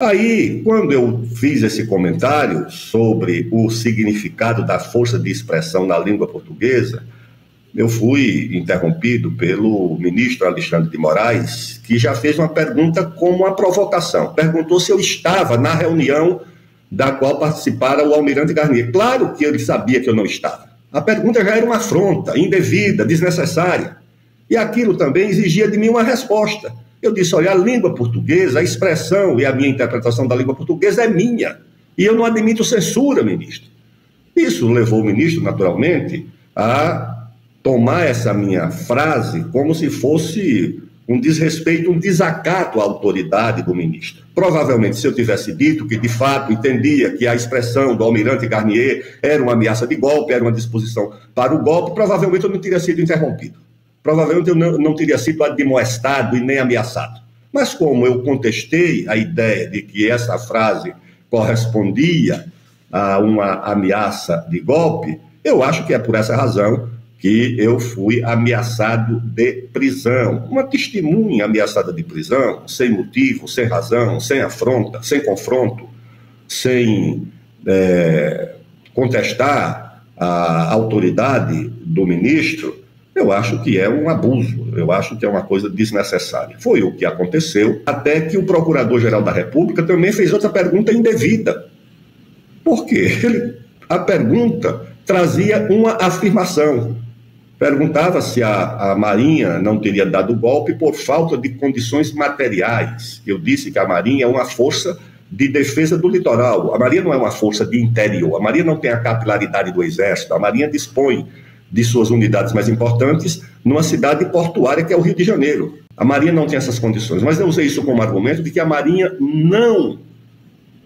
Aí, quando eu fiz esse comentário sobre o significado da força de expressão na língua portuguesa, eu fui interrompido pelo ministro Alexandre de Moraes, que já fez uma pergunta como uma provocação. Perguntou se eu estava na reunião da qual participara o almirante Garnier. Claro que ele sabia que eu não estava. A pergunta já era uma afronta, indevida, desnecessária. E aquilo também exigia de mim uma resposta. Eu disse, olha, a língua portuguesa, a expressão e a minha interpretação da língua portuguesa é minha. E eu não admito censura, ministro. Isso levou o ministro, naturalmente, a tomar essa minha frase como se fosse um desrespeito, um desacato à autoridade do ministro. Provavelmente, se eu tivesse dito que, de fato, entendia que a expressão do almirante Garnier era uma ameaça de golpe, era uma disposição para o golpe, provavelmente eu não teria sido interrompido. Provavelmente eu não teria sido admoestado e nem ameaçado. Mas como eu contestei a ideia de que essa frase correspondia a uma ameaça de golpe, eu acho que é por essa razão que eu fui ameaçado de prisão. Uma testemunha ameaçada de prisão, sem motivo, sem razão, sem afronta, sem confronto, sem contestar a autoridade do ministro, eu acho que é um abuso, eu acho que é uma coisa desnecessária. Foi o que aconteceu, até que o Procurador-Geral da República também fez outra pergunta indevida. Por quê? A pergunta trazia uma afirmação. Perguntava se a Marinha não teria dado golpe por falta de condições materiais. Eu disse que a Marinha é uma força de defesa do litoral. A Marinha não é uma força de interior. A Marinha não tem a capilaridade do Exército. A Marinha dispõe de suas unidades mais importantes numa cidade portuária que é o Rio de Janeiro. A Marinha não tem essas condições. Mas eu usei isso como argumento de que a Marinha não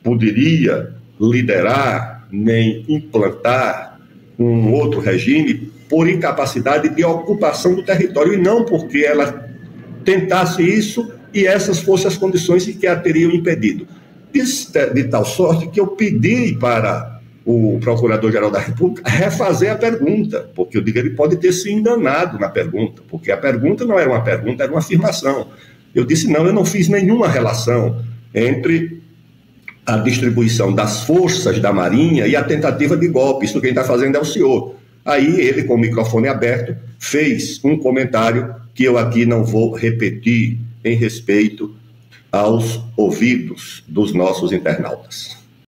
poderia liderar nem implantar um outro regime por incapacidade de ocupação do território, e não porque ela tentasse isso e essas fossem as condições que a teriam impedido. De tal sorte que eu pedi para o Procurador-Geral da República refazer a pergunta, porque eu digo, ele pode ter se enganado na pergunta, porque a pergunta não era uma pergunta, era uma afirmação. Eu disse, não, eu não fiz nenhuma relação entre a distribuição das forças da Marinha e a tentativa de golpe. Isso quem está fazendo é o senhor. Aí ele, com o microfone aberto, fez um comentário que eu aqui não vou repetir em respeito aos ouvidos dos nossos internautas.